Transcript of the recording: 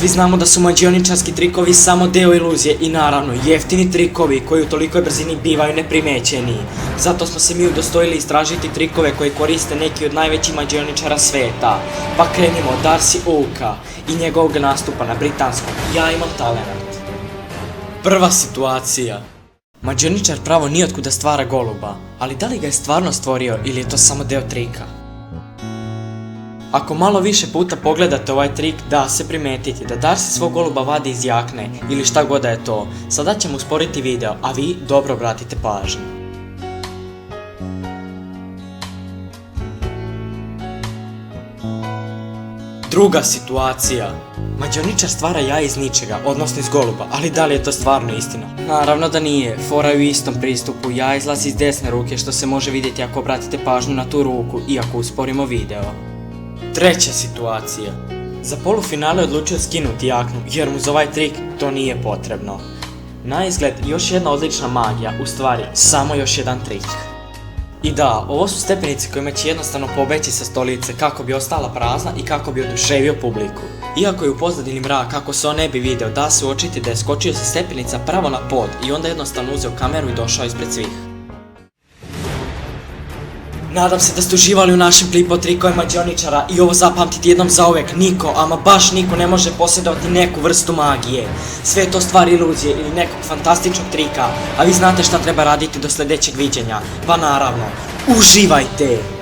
Svi znamo da su mađioničarski trikovi samo deo iluzije i naravno jeftini trikovi koji u tolikoj brzini bivaju neprimećeni. Zato smo se mi udostojili istražiti trikove koje koriste neki od najvećih mađioničara sveta. Pa krenimo od Darcy Oaka i njegovog nastupa na britanskom Ja imam talent. Prva situacija. Mađioničar pravo nijotkuda stvara goluba, ali da li ga je stvarno stvorio ili je to samo deo trika? Ako malo više puta pogledate ovaj trik, da se primetiti da Darcy svog goluba vadi iz jakne ili šta god da je to. Sada ćemo usporiti video, a vi dobro obratite pažnju. Druga situacija. Mađioničar stvara jaje iz ničega, odnosno iz goluba, ali da li je to stvarno istina? Naravno da nije, fora je u istom pristupu, jaje izlazi iz desne ruke što se može vidjeti ako obratite pažnju na tu ruku i ako usporimo video. Treća situacija. Za polufinale odlučio skinuti jaknu jer mu za ovaj trik to nije potrebno. Na izgled još jedna odlična magija, u stvari samo još jedan trik. I da, ovo su stepenice kojima će jednostavno pobeći sa stolice kako bi ostala prazna i kako bi oduševio publiku. Iako je u pozadini mrak, kako se on ne bi video, da se uočiti da je skočio sa stepenica pravo na pod i onda jednostavno uzeo kameru i došao ispred svih. Nadam se da ste uživali u našem klipu o trikove mađioničara i ovo zapamtiti jednom zauvek, niko, ama baš niko ne može posjedovati neku vrstu magije. Sve je to stvar iluzije ili nekog fantastičnog trika, a vi znate šta treba raditi do sljedećeg viđenja. Pa naravno, uživajte!